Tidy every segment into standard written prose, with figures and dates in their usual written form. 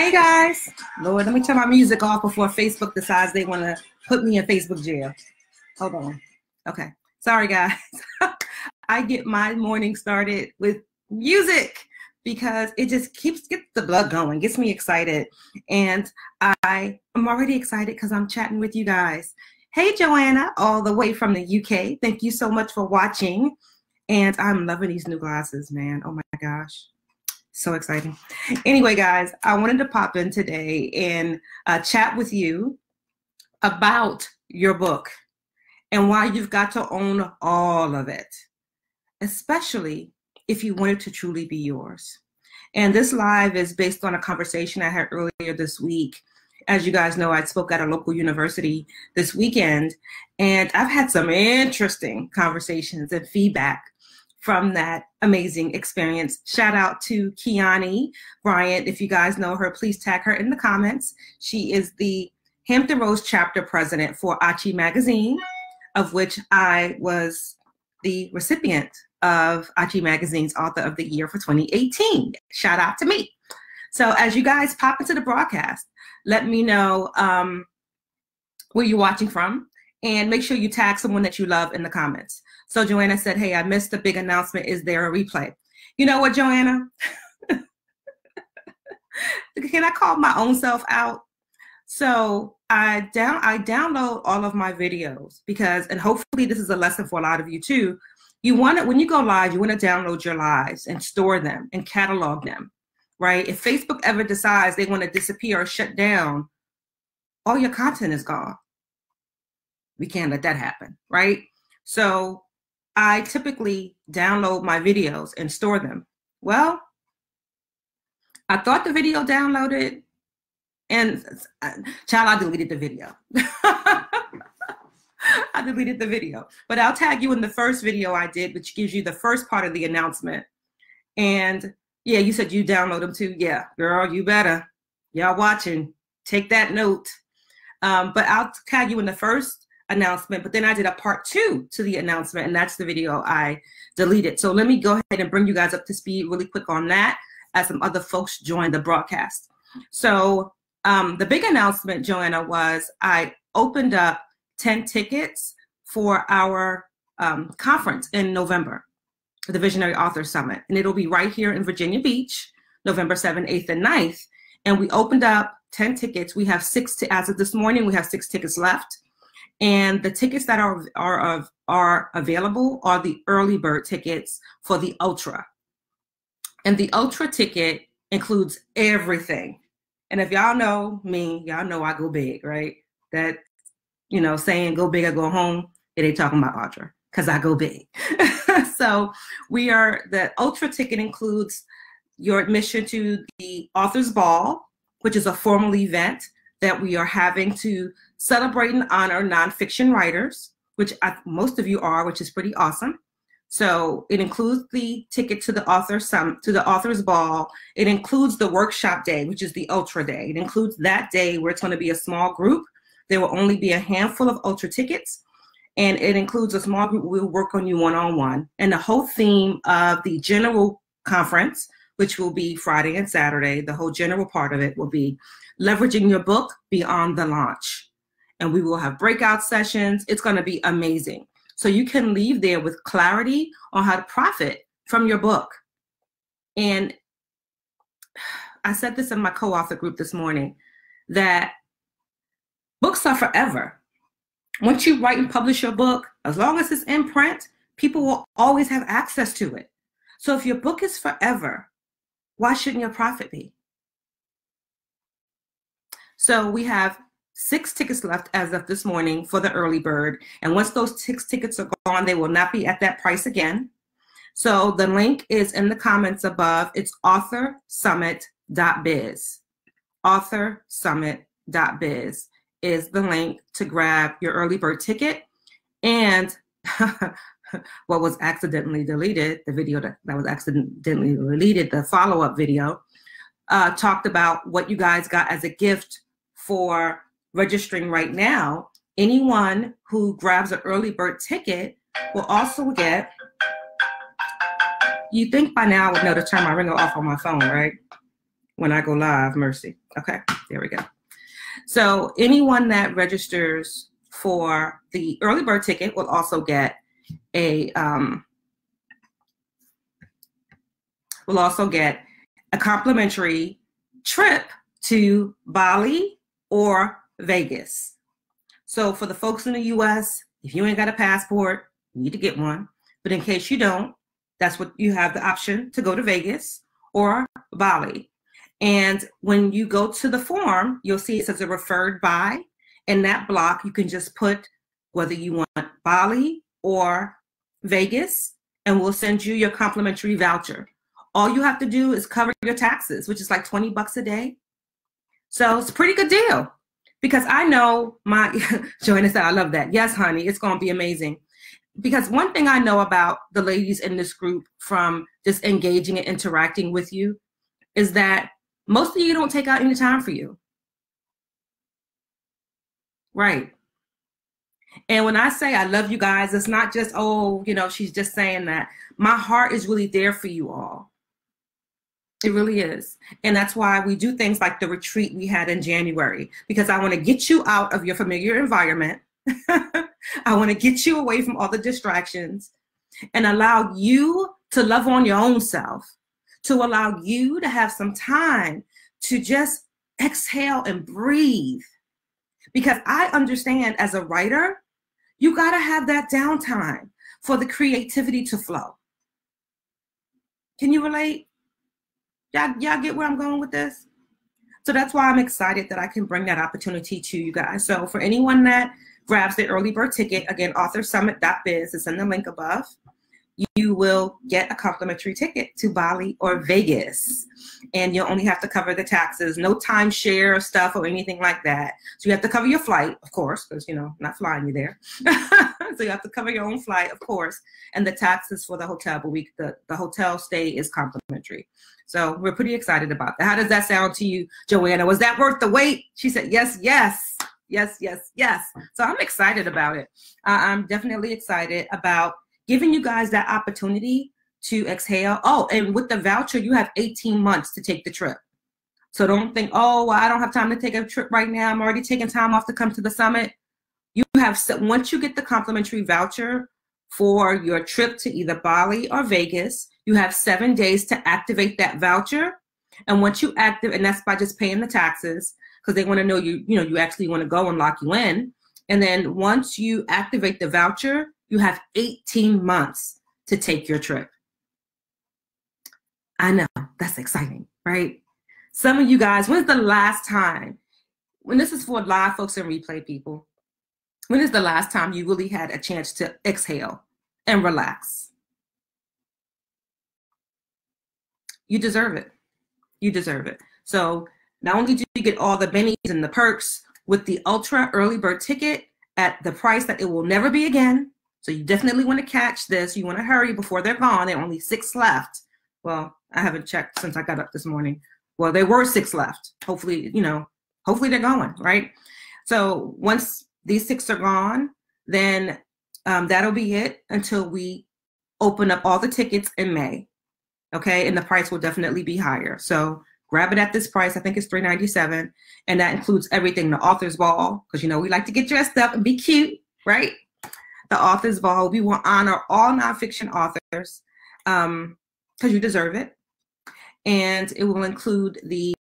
Hey guys, Lord, let me turn my music off before Facebook decides they want to put me in Facebook jail. Hold on. Okay. Sorry guys. I get my morning started with music because it just gets the blood going, gets me excited. And I'm already excited because I'm chatting with you guys. Hey Joanna, all the way from the UK. Thank you so much for watching. And I'm loving these new glasses, man. Oh my gosh. So exciting. Anyway, guys, I wanted to pop in today and chat with you about your book and why you've got to own all of it, especially if you want it to truly be yours. And this live is based on a conversation I had earlier this week. As you guys know, I spoke at a local university this weekend, and I've had some interesting conversations and feedback from that amazing experience. Shout out to Kiani Bryant. If you guys know her, please tag her in the comments. She is the Hampton Roads chapter president for Achi Magazine, of which I was the recipient of Achi Magazine's Author of the Year for 2018. Shout out to me. So as you guys pop into the broadcast, let me know where you're watching from, and make sure you tag someone that you love in the comments. So Joanna said, hey, I missed the big announcement. Is there a replay? You know what, Joanna? Can I call my own self out? So I download all of my videos because, and hopefully this is a lesson for a lot of you too. You want to, when you go live, you want to download your lives and store them and catalog them, right? If Facebook ever decides they want to disappear or shut down, all your content is gone. We can't let that happen, right? So I typically download my videos and store them. Well, I thought the video downloaded, and child, I deleted the video. I deleted the video, but I'll tag you in the first video I did, which gives you the first part of the announcement. And yeah, you said you download them too. Yeah, girl, you better. Y'all watching, take that note. But I'll tag you in the first announcement, but then I did a part 2 to the announcement, and that's the video I deleted. So let me go ahead and bring you guys up to speed really quick on that as some other folks join the broadcast. So the big announcement, Joanna, was I opened up 10 tickets for our conference in November, the Visionary Author Summit, and it'll be right here in Virginia Beach, November 7th, 8th, and 9th. And we opened up 10 tickets. We have as of this morning, we have 6 tickets left. And the tickets that are available are the early bird tickets for the Ultra. And the Ultra ticket includes everything. And if y'all know me, y'all know I go big, right? That, you know, saying go big or go home, it ain't talking about Ultra, because I go big. So the Ultra ticket includes your admission to the Author's Ball, which is a formal event that we are having to celebrate and honor nonfiction writers, which most of you are, which is pretty awesome. So it includes the ticket to the Author's Ball. It includes the workshop day, which is the Ultra Day. It includes that day where it's going to be a small group. There will only be a handful of Ultra tickets. And it includes a small group. We'll work on you one-on-one. And the whole theme of the general conference, which will be Friday and Saturday, the whole general part of it will be leveraging your book beyond the launch. And we will have breakout sessions. It's going to be amazing. So you can leave there with clarity on how to profit from your book. And I said this in my co-author group this morning, that books are forever. Once you write and publish your book, as long as it's in print, people will always have access to it. So if your book is forever, why shouldn't your profit be? So we have 6 tickets left as of this morning for the early bird. And once those 6 tickets are gone, they will not be at that price again. So the link is in the comments above. It's authorsummit.biz. Authorsummit.biz is the link to grab your early bird ticket. And what was accidentally deleted, the video that was accidentally deleted, the follow-up video, talked about what you guys got as a gift for registering right now. Anyone who grabs an early bird ticket will also get, you think by now I would know to turn my ringer off on my phone, right? when I go live, mercy. Okay, there we go. So anyone that registers for the early bird ticket will also get a complimentary trip to Bali or Vegas. So for the folks in the US, if you ain't got a passport, you need to get one. But in case you don't, that's what you have the option to go to Vegas or Bali. And when you go to the form, you'll see it says a referred by. In that block, you can just put whether you want Bali or Vegas, and we'll send you your complimentary voucher. All you have to do is cover your taxes, which is like 20 bucks a day. So it's a pretty good deal, because I know Joanna said, I love that. Yes, honey, it's going to be amazing. Because one thing I know about the ladies in this group from just engaging and interacting with you is that most of you don't take out any time for you. Right. And when I say I love you guys, it's not just, oh, you know, she's just saying that. My heart is really there for you all. It really is. And that's why we do things like the retreat we had in January, because I want to get you out of your familiar environment. I want to get you away from all the distractions and allow you to love on your own self, to allow you to have some time to just exhale and breathe. Because I understand as a writer, you got to have that downtime for the creativity to flow. Can you relate? Y'all get where I'm going with this? So that's why I'm excited that I can bring that opportunity to you guys. So for anyone that grabs the early bird ticket, again, authorsummit.biz is in the link above, you will get a complimentary ticket to Bali or Vegas. And you'll only have to cover the taxes, no timeshare stuff or anything like that. So you have to cover your flight, of course, because, you know, I'm not flying you there. So you have to cover your own flight, of course, and the taxes for the hotel, but the hotel stay is complimentary. So we're pretty excited about that. How does that sound to you, Joanna? Was that worth the wait? She said, yes, yes, yes, yes, yes. So I'm excited about it. I'm definitely excited about giving you guys that opportunity to exhale. Oh, and with the voucher, you have 18 months to take the trip. So don't think, oh, well, I don't have time to take a trip right now. I'm already taking time off to come to the summit. You have, once you get the complimentary voucher for your trip to either Bali or Vegas, you have 7 days to activate that voucher. And once you activate, and that's by just paying the taxes, because they want to know you actually want to go and lock you in. And then once you activate the voucher, you have 18 months to take your trip. I know, that's exciting, right? Some of you guys, when's the last time, when this is for live folks and replay people, when is the last time you really had a chance to exhale and relax? You deserve it. You deserve it. So not only do you get all the bennies and the perks with the ultra early bird ticket at the price that it will never be again. So you definitely want to catch this. You want to hurry before they're gone. There are only 6 left. Well, I haven't checked since I got up this morning. Well, there were 6 left. Hopefully, hopefully they're going, right? So once these 6 are gone, then that'll be it until we open up all the tickets in May. Okay, and the price will definitely be higher. So grab it at this price. I think it's $397, and that includes everything: the author's ball, because we like to get dressed up and be cute, right? The author's ball. We will honor all nonfiction authors because you deserve it, and it will include the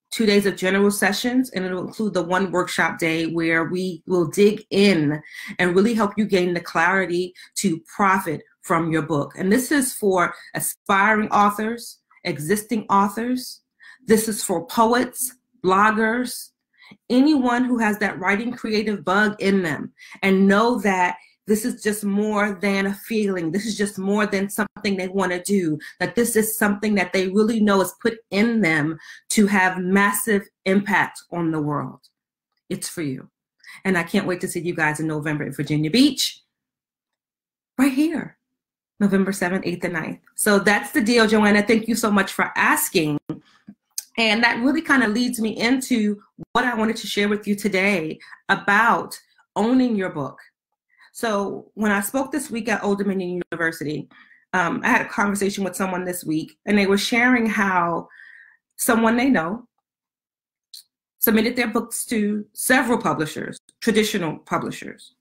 2 days of general sessions, and it will include the 1 workshop day where we will dig in and really help you gain the clarity to profit from your book. And this is for aspiring authors, existing authors. This is for poets, bloggers, anyone who has that writing creative bug in them, and know that this is just more than a feeling. This is just more than something they want to do, that this is something that they really know is put in them to have massive impact on the world. It's for you. And I can't wait to see you guys in November in Virginia Beach, right here. November 7th, 8th, and 9th. So that's the deal, Joanna. Thank you so much for asking. And that really kind of leads me into what I wanted to share with you today about owning your book. So when I spoke this week at Old Dominion University, I had a conversation with someone this week, and they were sharing how someone they know submitted their books to several publishers, traditional publishers,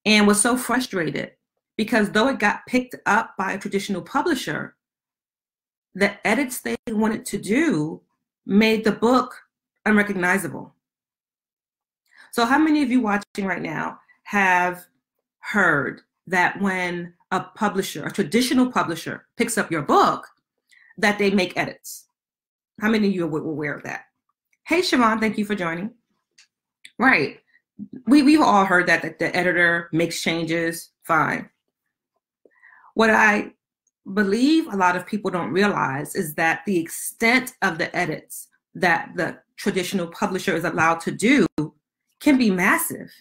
and was so frustrated because though it got picked up by a traditional publisher, the edits they wanted to do made the book unrecognizable. So how many of you watching right now have heard that when a publisher, a traditional publisher, picks up your book, that they make edits? How many of you are aware of that? Hey, Siobhan, thank you for joining. Right. We've all heard that the editor makes changes, fine. What I believe a lot of people don't realize is that the extent of the edits that the traditional publisher is allowed to do can be massive.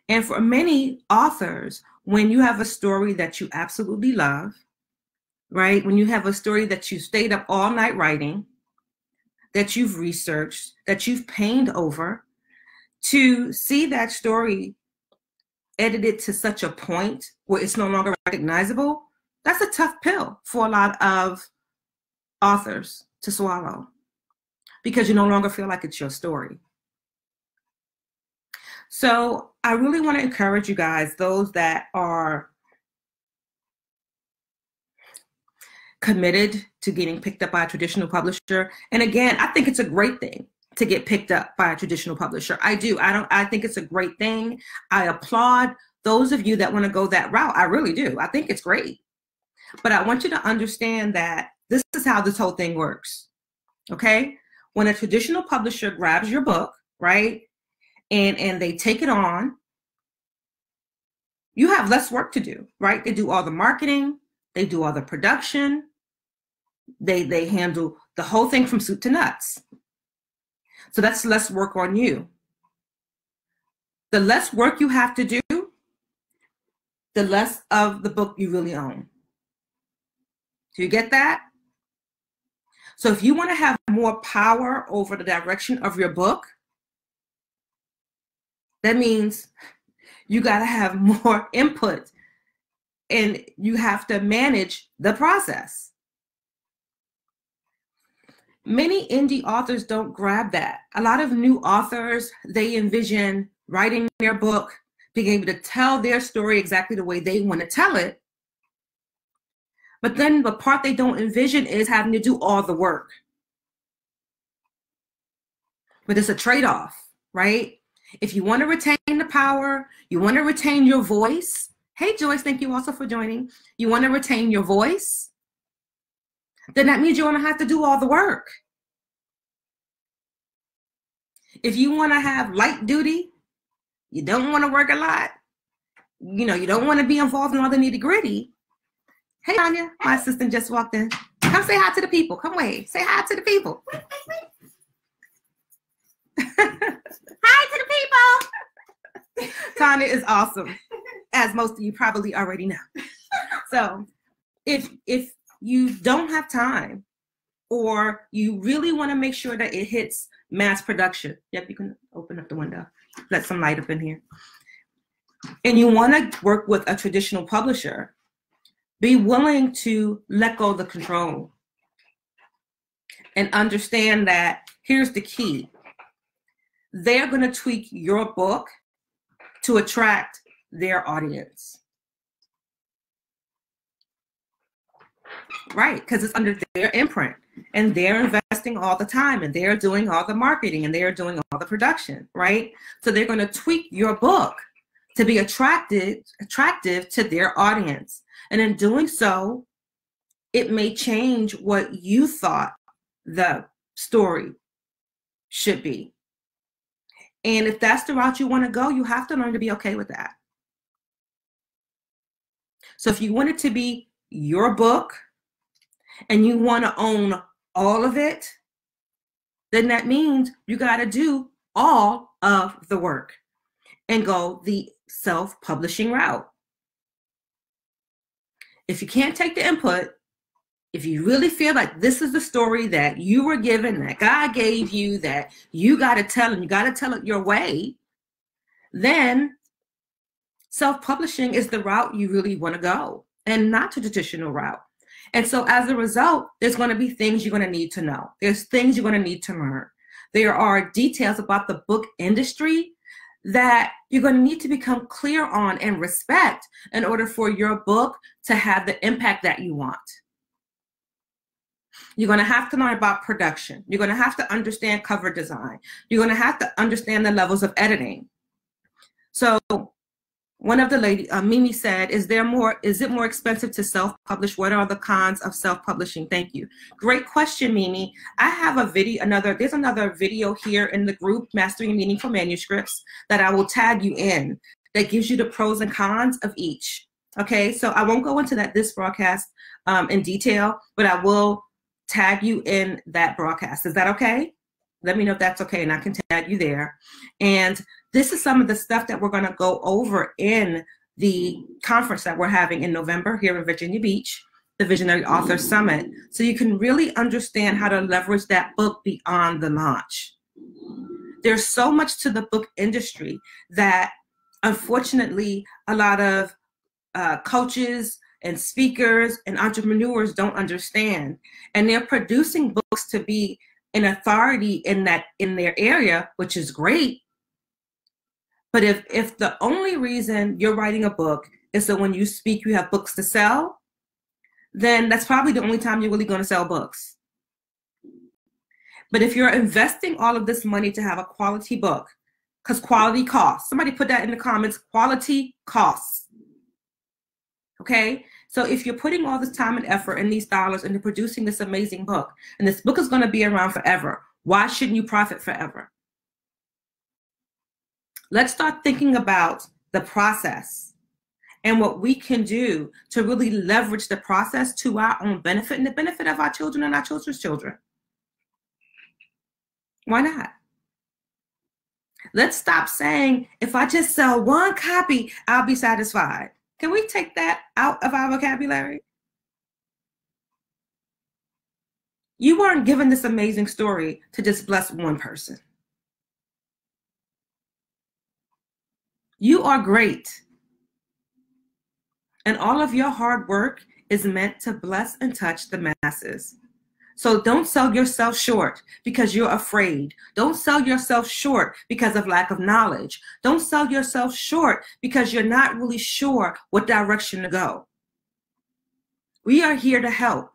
And for many authors, when you have a story that you absolutely love, right? When you have a story that you stayed up all night writing, that you've researched, that you've pained over, to see that story edited to such a point where it's no longer recognizable, that's a tough pill for a lot of authors to swallow because you no longer feel like it's your story. So I really want to encourage you guys, those that are committed to getting picked up by a traditional publisher. And again, I think it's a great thing to get picked up by a traditional publisher. I do. I think it's a great thing. I applaud those of you that want to go that route. I really do. I think it's great. But I want you to understand that this is how this whole thing works. Okay? When a traditional publisher grabs your book, right, and they take it on, you have less work to do, right? They do all the marketing, they do all the production, they handle the whole thing from soup to nuts. So that's less work on you. The less work you have to do, the less of the book you really own. Do you get that? So if you want to have more power over the direction of your book, that means you got to have more input and you have to manage the process. Many indie authors don't grab that. A lot of new authors, they envision writing their book, being able to tell their story exactly the way they want to tell it. But then the part they don't envision is having to do all the work. But it's a trade-off, right? If you want to retain the power, you want to retain your voice. Hey, Joyce, thank you also for joining. You want to retain your voice, then that means you're going to have to do all the work. If you want to have light duty, you don't want to work a lot, you know, you don't want to be involved in all the nitty gritty. Hey, Anya, my assistant just walked in. Come say hi to the people. Come wave. Say hi to the people. Hi to the people. Tanya is awesome, as most of you probably already know. So if you don't have time, or you really want to make sure that it hits mass production, yep, you can open up the window, let some light up in here, and you want to work with a traditional publisher, be willing to let go of the control and understand that here's the key. They're going to tweak your book to attract their audience. Right, because it's under their imprint and they're investing all the time and they're doing all the marketing and they're doing all the production, right? So they're going to tweak your book to be attractive to their audience. And in doing so, it may change what you thought the story should be. And if that's the route you want to go, you have to learn to be okay with that. So if you want it to be your book and you want to own all of it, then that means you got to do all of the work and go the self-publishing route. If you can't take the input, if you really feel like this is the story that you were given, that God gave you, that you got to tell and you got to tell it your way, then self-publishing is the route you really want to go and not the traditional route. And so as a result, there's going to be things you're going to need to know. There's things you're going to need to learn. There are details about the book industry that you're going to need to become clear on and respect in order for your book to have the impact that you want. You're going to have to learn about production. You're going to have to understand cover design. You're going to have to understand the levels of editing. So one of the ladies, Mimi said, is it more expensive to self-publish? What are the cons of self-publishing? Thank you. Great question, Mimi. I have a video, there's another video here in the group, Mastering Meaningful Manuscripts, that I will tag you in that gives you the pros and cons of each. Okay, so I won't go into this broadcast in detail, but I will tag you in that broadcast. Is that okay? Let me know if that's okay, and I can tag you there. And this is some of the stuff that we're going to go over in the conference that we're having in November here in Virginia Beach, the Visionary Author Summit, so you can really understand how to leverage that book beyond the launch. There's so much to the book industry that, unfortunately, a lot of coaches and speakers and entrepreneurs don't understand. And they're producing books to be an authority in their area, which is great. But if the only reason you're writing a book is so when you speak you have books to sell, then that's probably the only time you're really going to sell books. But if you're investing all of this money to have a quality book, because quality costs. Somebody put that in the comments, quality costs. Okay? So if you're putting all this time and effort and these dollars into producing this amazing book, and this book is going to be around forever, why shouldn't you profit forever? Let's start thinking about the process and what we can do to really leverage the process to our own benefit and the benefit of our children and our children's children. Why not? Let's stop saying, if I just sell one copy, I'll be satisfied. Can we take that out of our vocabulary? You weren't given this amazing story to just bless one person. You are great. And all of your hard work is meant to bless and touch the masses. So don't sell yourself short because you're afraid. Don't sell yourself short because of lack of knowledge. Don't sell yourself short because you're not really sure what direction to go. We are here to help.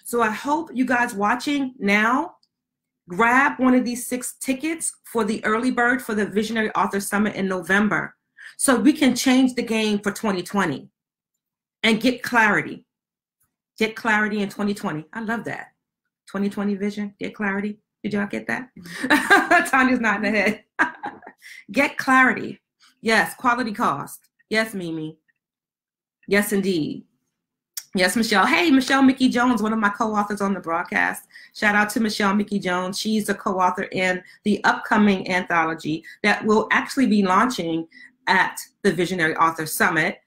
So I hope you guys watching now grab one of these 6 tickets for the early bird for the Visionary Author Summit in November so we can change the game for 2020 and get clarity. Get clarity in 2020. I love that. 2020 vision, get clarity. Did y'all get that? Tanya's nodding her head. Get clarity. Yes, quality cost. Yes, Mimi. Yes, indeed. Yes, Michelle. Hey, Michelle Mickey Jones, one of my co-authors on the broadcast. Shout out to Michelle Mickey Jones. She's a co-author in the upcoming anthology that will actually be launching at the Visionary Author Summit.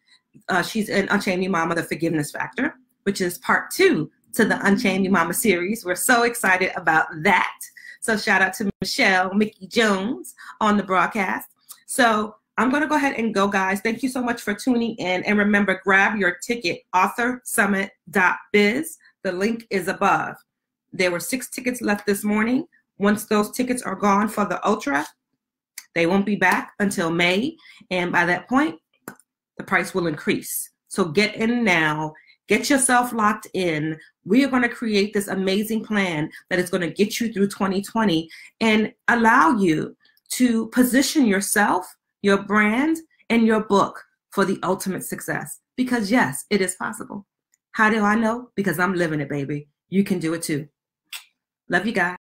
She's in Unchained Me Mama, The Forgiveness Factor, which is part 2 to the Unchained Me Mama series. We're so excited about that. So shout out to Michelle Mickey Jones on the broadcast. So I'm going to go ahead and go, guys. Thank you so much for tuning in. And remember, grab your ticket, authorsummit.biz. The link is above. There were 6 tickets left this morning. Once those tickets are gone for the Ultra, they won't be back until May. And by that point, the price will increase. So get in now. Get yourself locked in. We are going to create this amazing plan that is going to get you through 2020 and allow you to position yourself, your brand, and your book for the ultimate success. Because yes, it is possible. How do I know? Because I'm living it, baby. You can do it too. Love you guys.